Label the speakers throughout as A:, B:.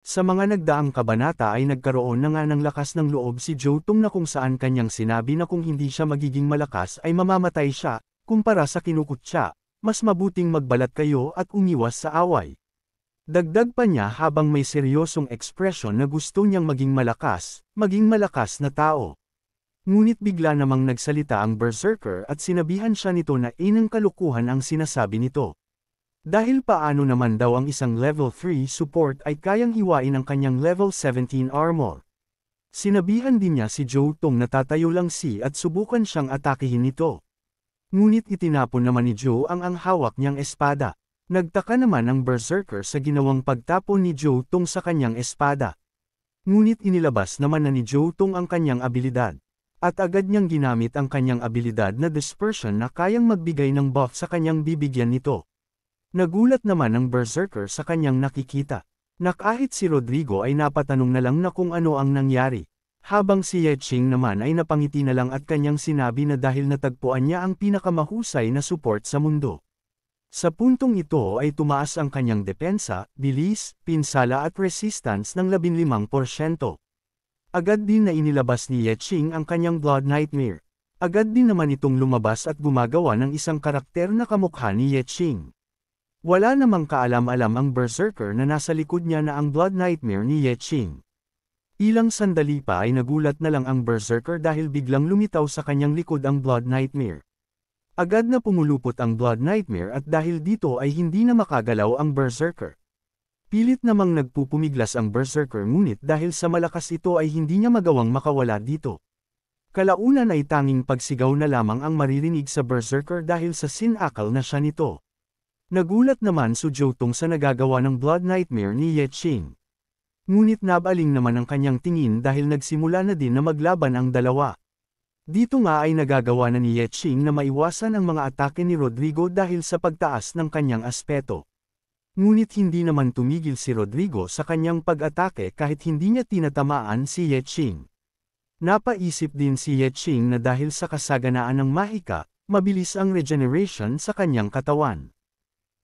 A: Sa mga nagdaang kabanata ay nagkaroon na nga ng lakas ng loob si Jotong na kung saan kanyang sinabi na kung hindi siya magiging malakas ay mamamatay siya, kumpara sa kinukutya, mas mabuting magbalat kayo at umiwas sa away. Dagdag pa niya habang may seryosong ekspresyon na gusto niyang maging malakas na tao. Ngunit bigla namang nagsalita ang berserker at sinabihan siya nito na inang kalukuhan ang sinasabi nito. Dahil paano naman daw ang isang level 3 support ay kayang hiwain ang kanyang level 17 armor. Sinabihan din niya si Jotong na tatayo lang at subukan siyang atakihin nito. Ngunit itinapon naman ni Joe ang hawak niyang espada. Nagtaka naman ang berserker sa ginawang pagtapon ni Jotong sa kanyang espada. Ngunit inilabas naman na ni Jotong ang kanyang abilidad. At agad niyang ginamit ang kanyang abilidad na dispersion na kayang magbigay ng buff sa kanyang bibigyan nito. Nagulat naman ang berserker sa kanyang nakikita. Na kahit si Rodrigo ay napatanong na lang na kung ano ang nangyari. Habang si Yeching naman ay napangiti na lang at kanyang sinabi na dahil natagpuan niya ang pinakamahusay na support sa mundo. Sa puntong ito ay tumaas ang kanyang depensa, bilis, pinsala at resistance ng 15%. Agad din na inilabas ni Yeching ang kanyang Blood Nightmare. Agad din naman itong lumabas at gumagawa ng isang karakter na kamukha ni Yeching. Wala namang kaalam-alam ang berserker na nasa likod niya na ang Blood Nightmare ni Yeching. Ilang sandali pa ay nagulat na lang ang berserker dahil biglang lumitaw sa kanyang likod ang Blood Nightmare. Agad na pumulupot ang Blood Nightmare at dahil dito ay hindi na makagalaw ang berserker. Pilit namang nagpupumiglas ang berserker ngunit dahil sa malakas ito ay hindi niya magawang makawala dito. Kalaunan ay tanging pagsigaw na lamang ang maririnig sa berserker dahil sa sinakal na siya nito. Nagulat naman si Jotong sa nagagawa ng Blood Nightmare ni Yeching. Ngunit nabaling naman ang kanyang tingin dahil nagsimula na din na maglaban ang dalawa. Dito nga ay nagagawa na ni Yeching na maiwasan ang mga atake ni Rodrigo dahil sa pagtaas ng kanyang aspeto. Ngunit hindi naman tumigil si Rodrigo sa kanyang pag-atake kahit hindi niya tinatamaan si Yeching. Napaisip din si Yeching na dahil sa kasaganaan ng mahika, mabilis ang regeneration sa kanyang katawan.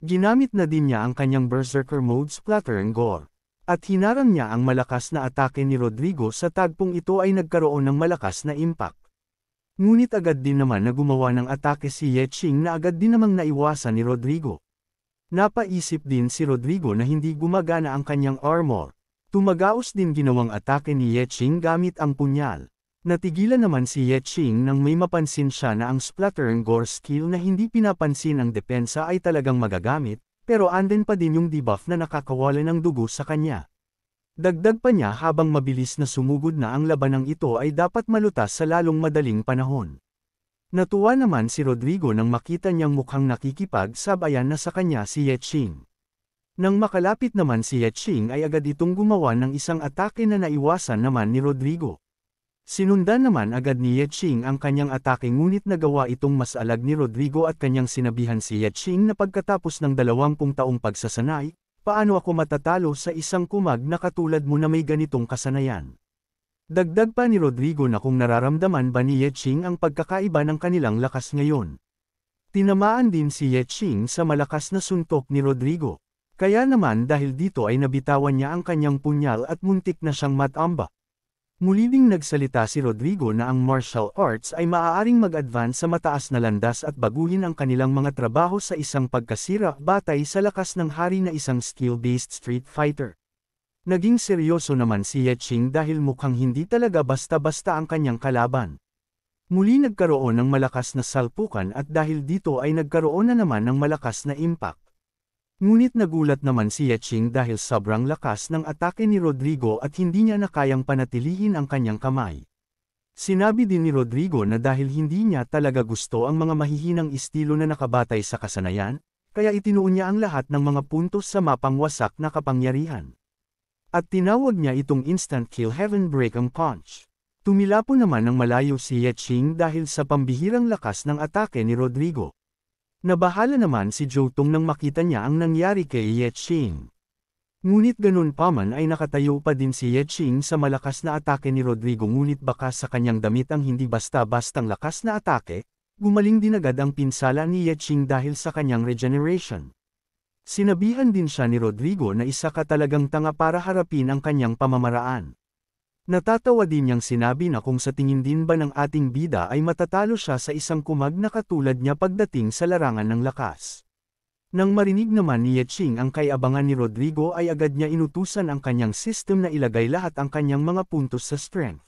A: Ginamit na din niya ang kanyang berserker mode Splatter and Gore. At hinarang niya ang malakas na atake ni Rodrigo sa tagpong ito ay nagkaroon ng malakas na impact. Ngunit agad din naman na gumawa ng atake si Yeching na agad din namang naiwasan ni Rodrigo. Napaisip din si Rodrigo na hindi gumagana ang kanyang armor. Tumagaos din ginawang atake ni Yeching gamit ang punyal. Natigilan naman si Yeching nang may mapansin siya na ang Splatter and Gore skill na hindi pinapansin ang depensa ay talagang magagamit, pero andin pa din yung debuff na nakakawala ng dugo sa kanya. Dagdag pa niya habang mabilis na sumugod na ang labanang ito ay dapat malutas sa lalong madaling panahon. Natuwa naman si Rodrigo nang makita niyang mukhang nakikipag-sabayan na sa kanya si Yeching. Nang makalapit naman si Yeching ay agad itong gumawa ng isang atake na naiwasan naman ni Rodrigo. Sinundan naman agad ni Yeching ang kanyang atake ngunit nagawa itong mas alag ni Rodrigo at kanyang sinabihan si Yeching na pagkatapos ng 20 taong pagsasanay, paano ako matatalo sa isang kumag na katulad mo na may ganitong kasanayan. Dagdag pa ni Rodrigo na kung nararamdaman ba ni Yeching ang pagkakaiba ng kanilang lakas ngayon. Tinamaan din si Yeching sa malakas na suntok ni Rodrigo. Kaya naman dahil dito ay nabitawan niya ang kanyang punyal at muntik na siyang matamba. Muli ding nagsalita si Rodrigo na ang martial arts ay maaaring mag-advance sa mataas na landas at baguhin ang kanilang mga trabaho sa isang pagkasira batay sa lakas ng hari na isang skill-based street fighter. Naging seryoso naman si Yeching dahil mukhang hindi talaga basta-basta ang kanyang kalaban. Muli nagkaroon ng malakas na salpukan at dahil dito ay nagkaroon na naman ng malakas na impact. Ngunit nagulat naman si Yeching dahil sobrang lakas ng atake ni Rodrigo at hindi niya na kayang panatilihin ang kanyang kamay. Sinabi din ni Rodrigo na dahil hindi niya talaga gusto ang mga mahihinang estilo na nakabatay sa kasanayan, kaya itinuon niya ang lahat ng mga puntos sa mapang wasak na kapangyarihan. At tinawag niya itong instant kill heaven break ang punch. Tumilapo naman ng malayo si Yeching dahil sa pambihirang lakas ng atake ni Rodrigo. Nabahala naman si Jotong nang makita niya ang nangyari kay Yeching. Ngunit ganun pa man ay nakatayo pa din si Yeching sa malakas na atake ni Rodrigo ngunit baka sa kanyang damit ang hindi basta-bastang lakas na atake, gumaling din agad ang pinsala ni Yeching dahil sa kanyang regeneration. Sinabihan din siya ni Rodrigo na isa ka talagang tanga para harapin ang kanyang pamamaraan. Natatawa din niyang sinabi na kung sa tingin din ba ng ating bida ay matatalo siya sa isang kumag na katulad niya pagdating sa larangan ng lakas. Nang marinig naman ni Yeching ang kaiabangan ni Rodrigo ay agad niya inutusan ang kanyang system na ilagay lahat ang kanyang mga puntos sa strength.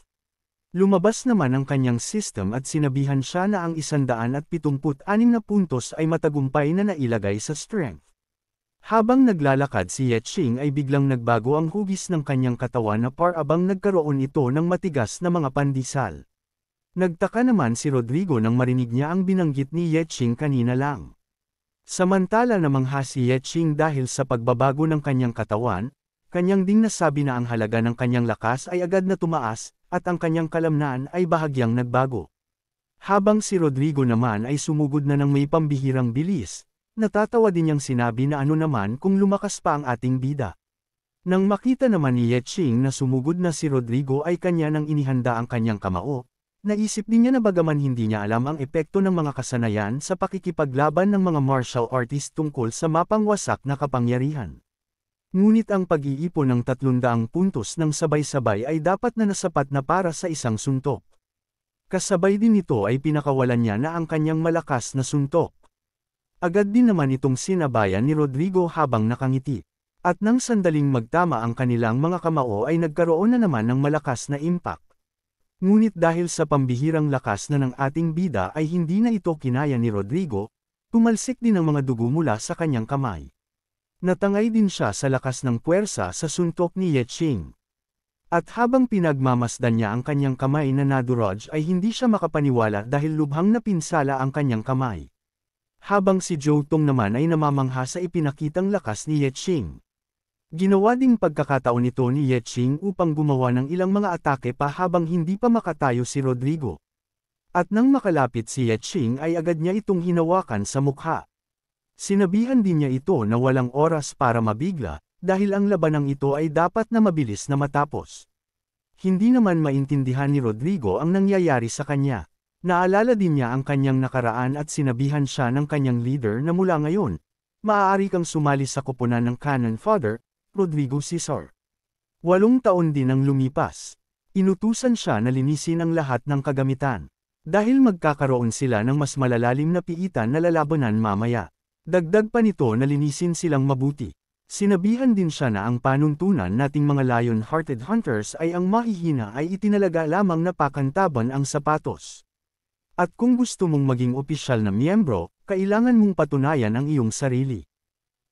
A: Lumabas naman ang kanyang system at sinabihan siya na ang 176 na puntos ay matagumpay na nailagay sa strength. Habang naglalakad si Yeching ay biglang nagbago ang hugis ng kanyang katawan na parabang nagkaroon ito ng matigas na mga pandisal. Nagtaka naman si Rodrigo nang marinig niya ang binanggit ni Yeching kanina lang. Samantala namangha si Yeching dahil sa pagbabago ng kanyang katawan, kanyang ding nasabi na ang halaga ng kanyang lakas ay agad na tumaas, at ang kanyang kalamnan ay bahagyang nagbago. Habang si Rodrigo naman ay sumugod na ng may pambihirang bilis, natatawa din niyang sinabi na ano naman kung lumakas pa ang ating bida. Nang makita naman ni Yeching na sumugod na si Rodrigo ay kanya nang inihanda ang kanyang kamao, naisip din niya na bagaman hindi niya alam ang epekto ng mga kasanayan sa pakikipaglaban ng mga martial artist tungkol sa mapangwasak na kapangyarihan. Ngunit ang pag-iipon ng 300 puntos ng sabay-sabay ay dapat na nasapat na para sa isang suntok. Kasabay din nito ay pinakawalan niya na ang kanyang malakas na suntok. Agad din naman itong sinabayan ni Rodrigo habang nakangiti. At nang sandaling magtama ang kanilang mga kamao ay nagkaroon na naman ng malakas na impact. Ngunit dahil sa pambihirang lakas na ng ating bida ay hindi na ito kinaya ni Rodrigo, tumalsik din ang mga dugo mula sa kanyang kamay. Natangay din siya sa lakas ng puwersa sa suntok ni Yeching. At habang pinagmamasdan niya ang kanyang kamay na nadurog ay hindi siya makapaniwala dahil lubhang napinsala ang kanyang kamay. Habang si Jotong naman ay namamangha sa ipinakitang lakas ni Yeching. Ginawa ding pagkakataon ito ni Yeching upang gumawa ng ilang mga atake pa habang hindi pa makatayo si Rodrigo. At nang makalapit si Yeching ay agad niya itong hinawakan sa mukha. Sinabihan din niya ito na walang oras para mabigla, dahil ang labanang ito ay dapat na mabilis na matapos. Hindi naman maintindihan ni Rodrigo ang nangyayari sa kanya. Naalala din niya ang kanyang nakaraan at sinabihan siya ng kanyang leader na mula ngayon, maaari kang sumali sa koponan ng Cannon Fodder, Rodrigo Cesar. 8 taon din ang lumipas. Inutusan siya na linisin ang lahat ng kagamitan. Dahil magkakaroon sila ng mas malalalim na piitan na lalabanan mamaya. Dagdag pa nito na linisin silang mabuti. Sinabihan din siya na ang panuntunan nating mga lion-hearted hunters ay ang mahihina ay itinalaga lamang na pakantaban ang sapatos. At kung gusto mong maging opisyal na miyembro, kailangan mong patunayan ang iyong sarili.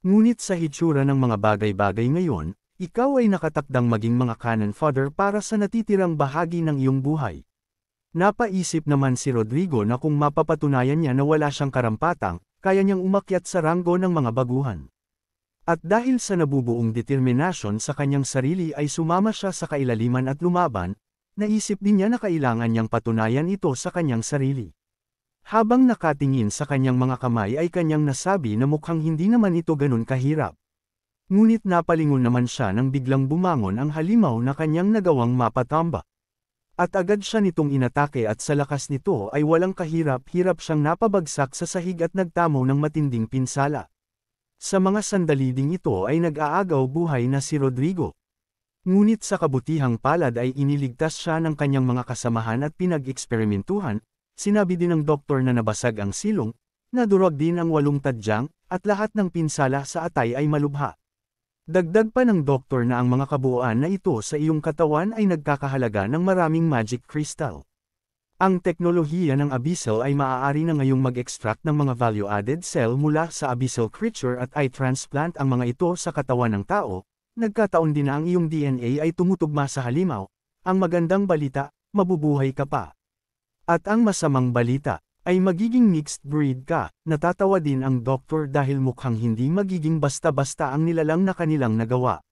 A: Ngunit sa hitsura ng mga bagay-bagay ngayon, ikaw ay nakatakdang maging mga cannon fodder para sa natitirang bahagi ng iyong buhay. Napaisip naman si Rodrigo na kung mapapatunayan niya na wala siyang karampatang, kaya niyang umakyat sa ranggo ng mga baguhan. At dahil sa nabubuong determinasyon sa kanyang sarili ay sumama siya sa kailaliman at lumaban, naisip din niya na kailangan niyang patunayan ito sa kanyang sarili. Habang nakatingin sa kanyang mga kamay ay kanyang nasabi na mukhang hindi naman ito ganun kahirap. Ngunit napalingon naman siya nang biglang bumangon ang halimaw na kanyang nagawang mapatamba. At agad siya nitong inatake at sa lakas nito ay walang kahirap-hirap siyang napabagsak sa sahig at nagtamo ng matinding pinsala. Sa mga sandali ding ito ay nag-aagaw buhay na si Rodrigo. Ngunit sa kabutihang palad ay iniligtas siya ng kanyang mga kasamahan at pinag-eksperimentuhan, sinabi din ng doktor na nabasag ang silong, nadurog din ang 8 tadyang, at lahat ng pinsala sa atay ay malubha. Dagdag pa ng doktor na ang mga kabuuan na ito sa iyong katawan ay nagkakahalaga ng maraming magic crystal. Ang teknolohiya ng Abyssal ay maaari na ngayong mag-extract ng mga value-added cell mula sa Abyssal creature at i-transplant ang mga ito sa katawan ng tao. Nagkataon din na ang iyong DNA ay tumutugma sa halimaw. Ang magandang balita, mabubuhay ka pa. At ang masamang balita, ay magiging mixed breed ka. Natatawa din ang doktor dahil mukhang hindi magiging basta-basta ang nilalang na kanilang nagawa.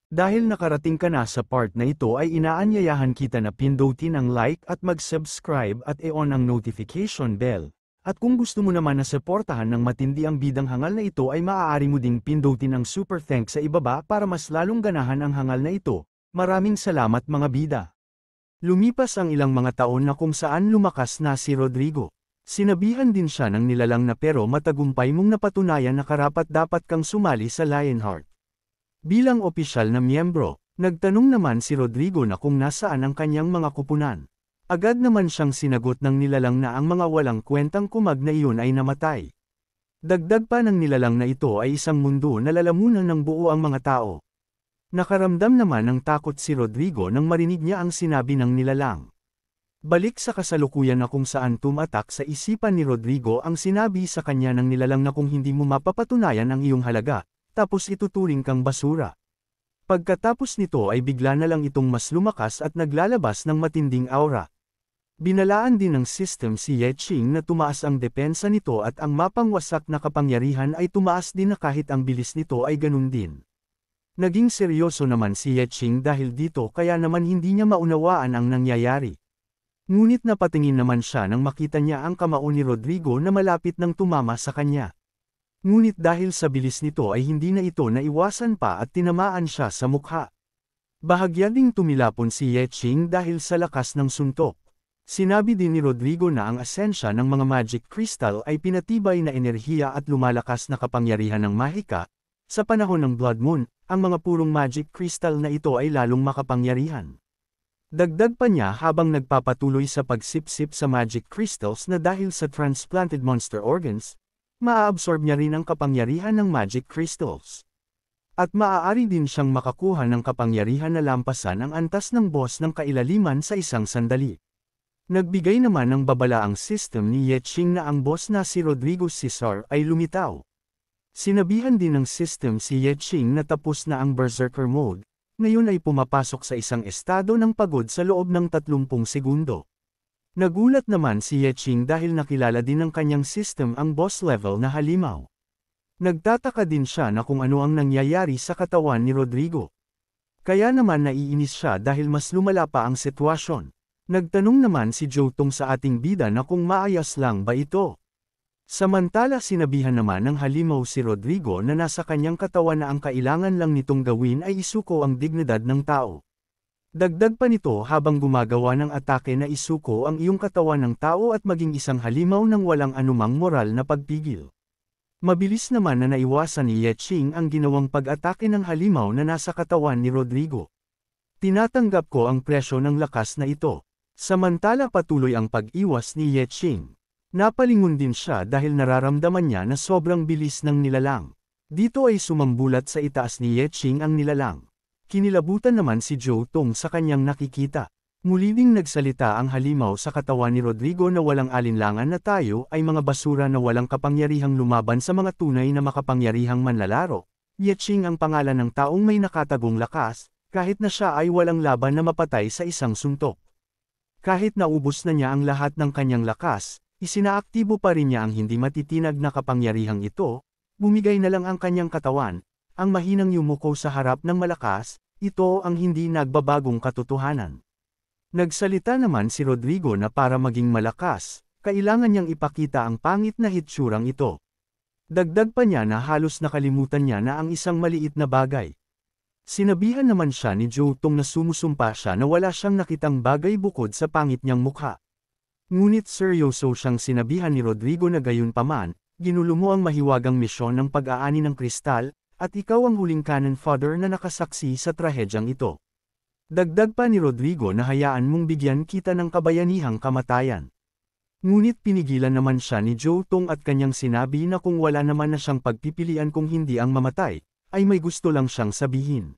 A: Dahil nakarating ka na sa part na ito ay inaanyayahan kita na pindutin ang like at mag-subscribe at i-on ang notification bell. At kung gusto mo naman na suportahan ng matindi ang bidang hangal na ito ay maaari mo ding pindutin ang super thanks sa ibaba para mas lalong ganahan ang hangal na ito. Maraming salamat mga bida. Lumipas ang ilang mga taon na kung saan lumakas na si Rodrigo. Sinabihan din siya ng nilalang na pero matagumpay mong napatunayan na karapat-dapat kang sumali sa Lionheart. Bilang opisyal na miyembro, nagtanong naman si Rodrigo na kung nasaan ang kanyang mga kupunan. Agad naman siyang sinagot ng nilalang na ang mga walang kwentang kumag na iyon ay namatay. Dagdag pa ng nilalang na ito ay isang mundo na lalamunan ng buo ang mga tao. Nakaramdam naman ng takot si Rodrigo nang marinig niya ang sinabi ng nilalang. Balik sa kasalukuyan na kung saan tumatak sa isipan ni Rodrigo ang sinabi sa kanya ng nilalang na kung hindi mo mapapatunayan ang iyong halaga, tapos ituturing kang basura. Pagkatapos nito ay bigla na lang itong mas lumakas at naglalabas ng matinding aura. Binalaan din ng system si Ye Qing na tumaas ang depensa nito at ang mapangwasak na kapangyarihan ay tumaas din na kahit ang bilis nito ay ganun din. Naging seryoso naman si Ye Qing dahil dito kaya naman hindi niya maunawaan ang nangyayari. Ngunit napatingin naman siya nang makita niya ang kamao ni Rodrigo na malapit nang tumama sa kanya. Ngunit dahil sa bilis nito ay hindi na ito naiwasan pa at tinamaan siya sa mukha. Bahagya ding tumilapon si Ye Qing dahil sa lakas ng suntok. Sinabi din ni Rodrigo na ang asensya ng mga magic crystal ay pinatibay na enerhiya at lumalakas na kapangyarihan ng mahika. Sa panahon ng Blood Moon, ang mga purong magic crystal na ito ay lalong makapangyarihan. Dagdag pa niya habang nagpapatuloy sa pagsipsip sa magic crystals na dahil sa transplanted monster organs, maaabsorb niya rin ang kapangyarihan ng magic crystals. At maaari din siyang makakuha ng kapangyarihan na lampasan ang antas ng boss ng kailaliman sa isang sandali. Nagbigay naman ng babala ang system ni Ye Qing na ang boss na si Rodrigo Cesar ay lumitaw. Sinabihan din ng system si Ye Qing na tapos na ang Berserker mode. Ngayon ay pumapasok sa isang estado ng pagod sa loob ng 30 segundo. Nagulat naman si Ye Qing dahil nakilala din ng kanyang system ang boss level na halimaw. Nagtataka din siya na kung ano ang nangyayari sa katawan ni Rodrigo. Kaya naman naiinis siya dahil mas lumala pa ang sitwasyon. Nagtanong naman si Jotong sa ating bida na kung maayos lang ba ito. Samantala sinabihan naman ng halimaw si Rodrigo na nasa kanyang katawan na ang kailangan lang nitong gawin ay isuko ang dignidad ng tao. Dagdag pa nito habang gumagawa ng atake na isuko ang iyong katawan ng tao at maging isang halimaw ng walang anumang moral na pagpigil. Mabilis naman na naiwasan ni Ye Qing ang ginawang pag-atake ng halimaw na nasa katawan ni Rodrigo. Tinatanggap ko ang presyo ng lakas na ito. Samantala patuloy ang pag-iwas ni Ye Qing. Napalingon din siya dahil nararamdaman niya na sobrang bilis ng nilalang. Dito ay sumambulat sa itaas ni Ye Qing ang nilalang. Kinilabutan naman si Jotong sa kanyang nakikita. Muli ding nagsalita ang halimaw sa katawan ni Rodrigo na walang alinlangan na tayo ay mga basura na walang kapangyarihang lumaban sa mga tunay na makapangyarihang manlalaro. Ye Qing ang pangalan ng taong may nakatagong lakas, kahit na siya ay walang laban na mapatay sa isang suntok. Kahit naubos na niya ang lahat ng kanyang lakas, isinaaktibo pa rin niya ang hindi matitinag na kapangyarihang ito, bumigay na lang ang kanyang katawan, ang mahinang yumuko sa harap ng malakas, ito ang hindi nagbabagong katotohanan. Nagsalita naman si Rodrigo na para maging malakas, kailangan niyang ipakita ang pangit na hitsurang ito. Dagdag pa niya na halos nakalimutan niya na ang isang maliit na bagay. Sinabihan naman siya ni Jotong na sumusumpa siya na wala siyang nakitang bagay bukod sa pangit niyang mukha. Ngunit seryoso siyang sinabihan ni Rodrigo na gayunpaman, ginulo mo ang mahiwagang misyon ng pag-aani ng kristal, at ikaw ang huling cannon fodder na nakasaksi sa trahedyang ito. Dagdag pa ni Rodrigo na hayaan mong bigyan kita ng kabayanihang kamatayan. Ngunit pinigilan naman siya ni Jotong at kanyang sinabi na kung wala naman na siyang pagpipilian kung hindi ang mamatay, ay may gusto lang siyang sabihin.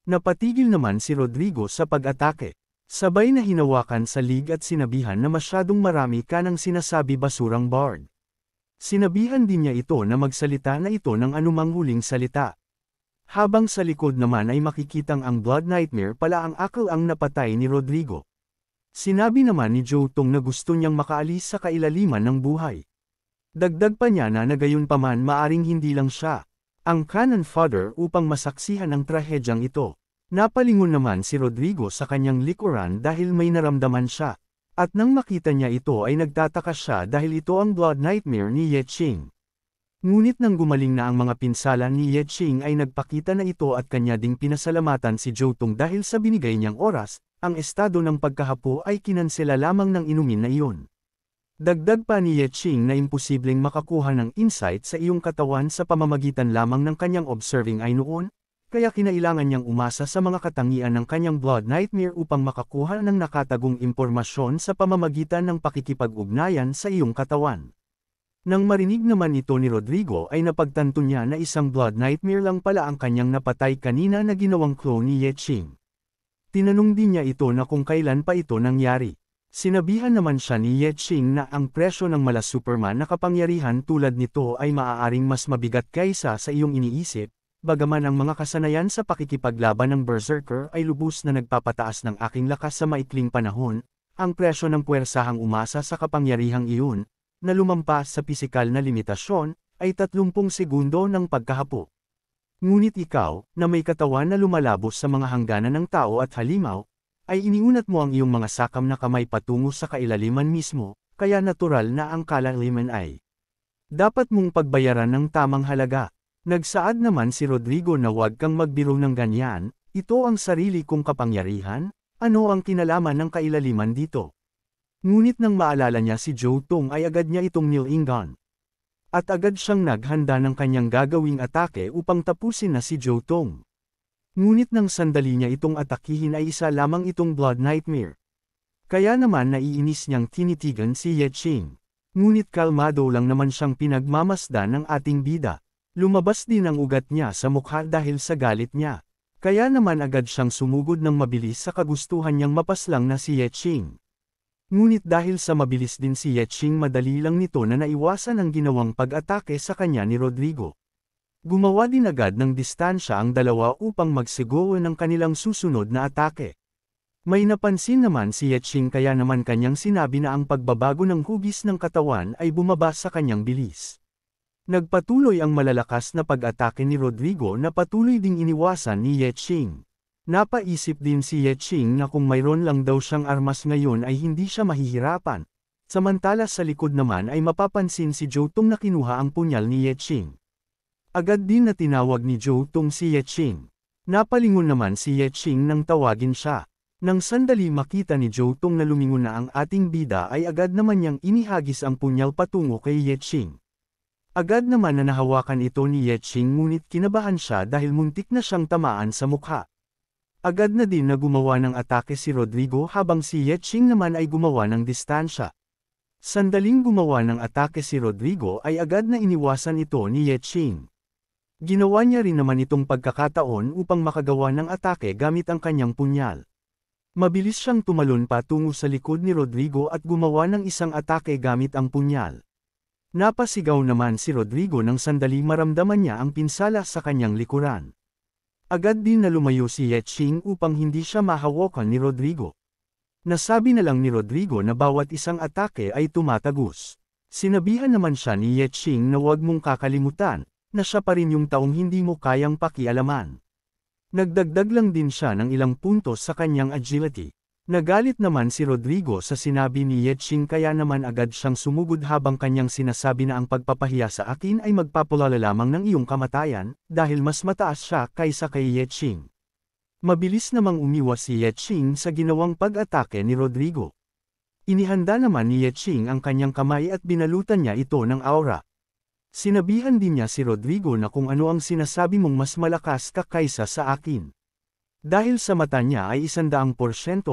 A: Napatigil naman si Rodrigo sa pag-atake. Sabay na hinawakan sa lig at sinabihan na masyadong marami ka ng sinasabi basurang bard. Sinabihan din niya ito na magsalita na ito ng anumang huling salita. Habang sa likod naman ay makikitang ang Blood Nightmare pala ang akal ang napatay ni Rodrigo. Sinabi naman ni Jotong na gusto niyang makaalis sa kailaliman ng buhay. Dagdag pa niya na gayunpaman maaring hindi lang siya ang cannon fodder upang masaksihan ang trahedyang ito. Napalingon naman si Rodrigo sa kanyang likuran dahil may naramdaman siya. At nang makita niya ito ay nagtataka siya dahil ito ang Blood Nightmare ni Ye Qing. Ngunit nang gumaling na ang mga pinsala ni Ye Qing ay nagpakita na ito at kanya ding pinasalamatan si Jotong dahil sa binigay niyang oras, ang estado ng pagkahapo ay kinansela lamang ng inumin na iyon. Dagdag pa ni Yeching na imposibleng makakuha ng insight sa iyong katawan sa pamamagitan lamang ng kanyang observing eye noon, kaya kinailangan niyang umasa sa mga katangian ng kanyang blood nightmare upang makakuha ng nakatagong impormasyon sa pamamagitan ng pakikipag-ugnayan sa iyong katawan. Nang marinig naman ito ni Rodrigo ay napagtanto niya na isang blood nightmare lang pala ang kanyang napatay kanina na ginawang clone ni Yeching. Tinanong din niya ito na kung kailan pa ito nangyari. Sinabihan naman siya ni Yeching na ang presyo ng mala Superman na kapangyarihan tulad nito ay maaaring mas mabigat kaysa sa iyong iniisip, bagaman ang mga kasanayan sa pakikipaglaban ng Berserker ay lubos na nagpapataas ng aking lakas sa maikling panahon, ang presyo ng puwersahang umasa sa kapangyarihang iyon, na lumampas sa pisikal na limitasyon, ay 30 segundo ng pagkahapo. Ngunit ikaw, na may katawan na lumalabos sa mga hangganan ng tao at halimaw, ay iniunat mo ang iyong mga sakam na kamay patungo sa kailaliman mismo, kaya natural na ang kalaliman ay dapat mong pagbayaran ng tamang halaga. Nagsaad naman si Rodrigo na huwag kang magbiro ng ganyan, ito ang sarili kong kapangyarihan, ano ang kinalaman ng kailaliman dito? Ngunit nang maalala niya si Joe Tong ay agad niya itong nilingan. At agad siyang naghanda ng kanyang gagawing atake upang tapusin na si Joe Tong. Ngunit nang sandali niya itong atakihin ay isa lamang itong blood nightmare. Kaya naman naiinis niyang tinitigan si Yeching. Ngunit kalmado lang naman siyang pinagmamasdan ng ating bida. Lumabas din ang ugat niya sa mukha dahil sa galit niya. Kaya naman agad siyang sumugod ng mabilis sa kagustuhan niyang mapaslang na si Yeching. Ngunit dahil sa mabilis din si Yeching madali lang nito na naiwasan ang ginawang pag-atake sa kanya ni Rodrigo. Gumawa din agad ng distansya ang dalawa upang magsigaw ng kanilang susunod na atake. May napansin naman si Yeching kaya naman kanyang sinabi na ang pagbabago ng hugis ng katawan ay bumaba sa kanyang bilis. Nagpatuloy ang malalakas na pag-atake ni Rodrigo na patuloy ding iniwasan ni Yeching. Napaisip din si Yeching na kung mayroon lang daw siyang armas ngayon ay hindi siya mahihirapan. Samantala sa likod naman ay mapapansin si Joe Tong na kinuha ang punyal ni Yeching. Agad din na tinawag ni Joe Tong si Yeching. Napalingon naman si Yeching nang tawagin siya. Nang sandali makita ni Joe Tong na lumingon na ang ating bida ay agad naman niyang inihagis ang punyal patungo kay Yeching. Agad naman na nahawakan ito ni Yeching ngunit kinabahan siya dahil muntik na siyang tamaan sa mukha. Agad na din na gumawa ng atake si Rodrigo habang si Yeching naman ay gumawa ng distansya. Sandaling gumawa ng atake si Rodrigo ay agad na iniwasan ito ni Yeching. Ginawa niya rin naman itong pagkakataon upang makagawa ng atake gamit ang kanyang punyal. Mabilis siyang tumalon patungo sa likod ni Rodrigo at gumawa ng isang atake gamit ang punyal. Napasigaw naman si Rodrigo nang sandali maramdaman niya ang pinsala sa kanyang likuran. Agad din na lumayo si Yeching upang hindi siya mahawakan ni Rodrigo. Nasabi na lang ni Rodrigo na bawat isang atake ay tumatagos. Sinabihan naman siya ni Yeching na huwag mong kakalimutan, na siya pa rin yung taong hindi mo kayang pakialaman. Nagdagdag lang din siya ng ilang puntos sa kanyang agility. Nagalit naman si Rodrigo sa sinabi ni Yeching kaya naman agad siyang sumugod habang kanyang sinasabi na ang pagpapahiya sa akin ay magpapalala lamang ng iyong kamatayan, dahil mas mataas siya kaysa kay Yeching. Mabilis namang umiwas si Yeching sa ginawang pag-atake ni Rodrigo. Inihanda naman ni Yeching ang kanyang kamay at binalutan niya ito ng aura. Sinabihan din niya si Rodrigo na kung ano ang sinasabi mong mas malakas ka kaysa sa akin. Dahil sa mata niya ay 100%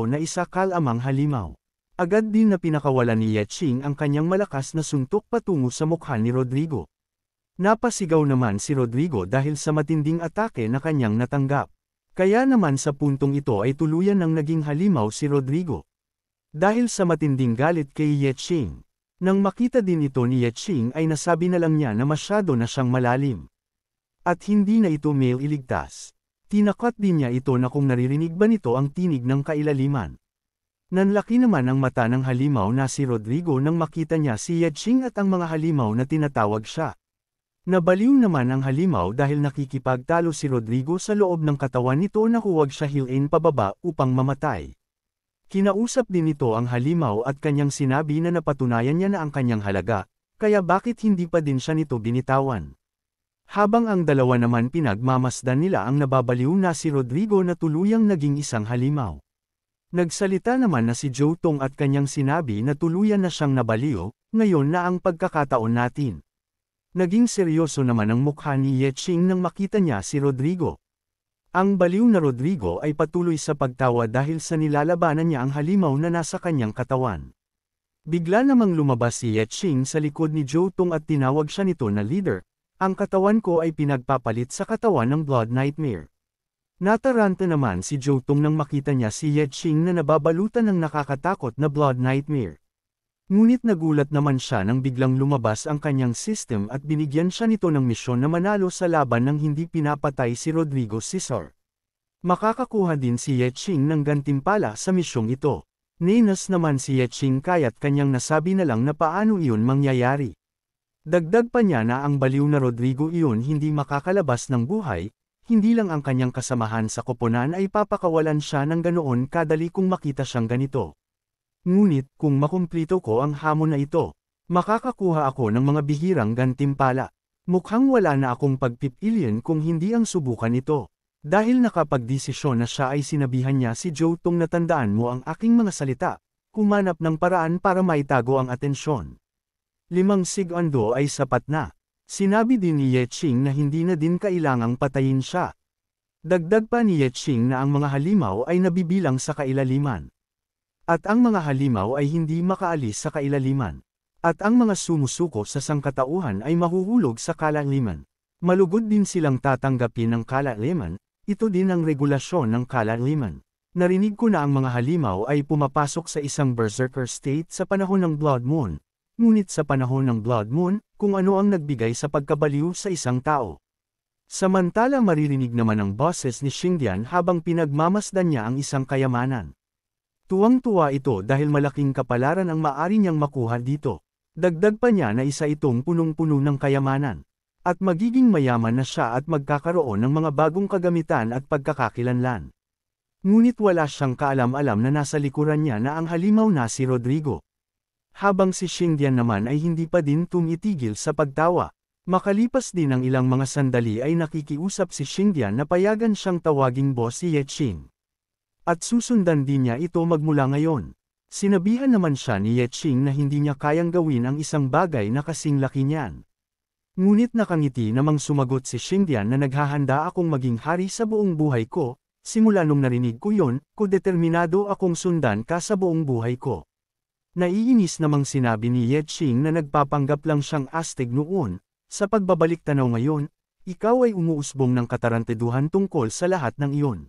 A: na isa kalamang halimaw. Agad din na pinakawalan ni Yeching ang kanyang malakas na suntok patungo sa mukha ni Rodrigo. Napasigaw naman si Rodrigo dahil sa matinding atake na kanyang natanggap. Kaya naman sa puntong ito ay tuluyan ng naging halimaw si Rodrigo. Dahil sa matinding galit kay Yeching. Nang makita din ito ni Yeching ay nasabi na lang niya na masyado na siyang malalim. At hindi na ito mailigtas. Tinakot din niya ito na kung naririnig ba nito ang tinig ng kailaliman. Nanlaki naman ang mata ng halimaw na si Rodrigo nang makita niya si Yeching at ang mga halimaw na tinatawag siya. Nabaliw naman ang halimaw dahil nakikipagtalo si Rodrigo sa loob ng katawan nito na huwag siya hilin pababa upang mamatay. Kinausap din ito ang halimaw at kanyang sinabi na napatunayan niya na ang kanyang halaga, kaya bakit hindi pa din siya nito binitawan. Habang ang dalawa naman pinagmamasdan nila ang nababaliw na si Rodrigo na tuluyang naging isang halimaw. Nagsalita naman na si Zhou Tong at kanyang sinabi na tuluyan na siyang nabaliw, ngayon na ang pagkakataon natin. Naging seryoso naman ang mukha ni Ye Qing nang makita niya si Rodrigo. Ang baliw na Rodrigo ay patuloy sa pagtawa dahil sa nilalabanan niya ang halimaw na nasa kanyang katawan. Bigla namang lumabas si Ye Qing sa likod ni Zhou Tong at tinawag siya nito na leader. Ang katawan ko ay pinagpapalit sa katawan ng Blood Nightmare. Nataranta naman si Zhou Tong nang makita niya si Ye Qing na nababalutan ng nakakatakot na Blood Nightmare. Ngunit nagulat naman siya nang biglang lumabas ang kanyang system at binigyan siya nito ng misyon na manalo sa laban nang hindi pinapatay si Rodrigo Cesar. Makakakuha din si Ye Qing ng gantimpala sa misyong ito. Ninas naman si Ye Qing kaya't kanyang nasabi na lang na paano iyon mangyayari. Dagdag pa niya na ang baliw na Rodrigo iyon hindi makakalabas ng buhay, hindi lang ang kanyang kasamahan sa koponan ay papakawalan siya ng ganoon kadali kung makita siyang ganito. Ngunit kung makumplito ko ang hamon na ito, makakakuha ako ng mga bihirang gantimpala. Mukhang wala na akong pagpipilian kung hindi ang subukan ito. Dahil nakapagdesisyon na siya ay sinabihan niya si Zhou Tong na tandaan mo ang aking mga salita, humanap ng paraan para maitago ang atensyon. 5 segundo ay sapat na. Sinabi din ni Ye Qing na hindi na din kailangang patayin siya. Dagdag pa ni Ye Qing na ang mga halimaw ay nabibilang sa kailaliman. At ang mga halimaw ay hindi makaalis sa kailaliman. At ang mga sumusuko sa sangkatauhan ay mahuhulog sa kalaliman. Malugod din silang tatanggapin ng kalaliman, ito din ang regulasyon ng kalaliman. Narinig ko na ang mga halimaw ay pumapasok sa isang berserker state sa panahon ng Blood Moon. Ngunit sa panahon ng Blood Moon, kung ano ang nagbigay sa pagkabaliw sa isang tao. Samantala maririnig naman ang boses ni Xingdian habang pinagmamasdan niya ang isang kayamanan. Tuwang-tuwa ito dahil malaking kapalaran ang maari niyang makuha dito. Dagdag pa niya na isa itong punong-puno ng kayamanan. At magiging mayaman na siya at magkakaroon ng mga bagong kagamitan at pagkakakilanlan. Ngunit wala siyang kaalam-alam na nasa likuran niya na ang halimaw na si Rodrigo. Habang si Xingdian naman ay hindi pa din tumitigil sa pagtawa. Makalipas din ang ilang mga sandali ay nakikiusap si Xingdian na payagan siyang tawaging boss si Ye Qing. At susundan din niya ito magmula ngayon. Sinabihan naman siya ni Ye Qing na hindi niya kayang gawin ang isang bagay na kasing laki niyan. Ngunit nakangiti namang sumagot si Xingdian na naghahanda akong maging hari sa buong buhay ko, simula nung narinig ko yon, ko determinado akong sundan ka sa buong buhay ko. Naiinis namang sinabi ni Ye Qing na nagpapanggap lang siyang astig noon, sa pagbabalik tanaw ngayon, ikaw ay umuusbong ng katarantaduhan tungkol sa lahat ng iyon.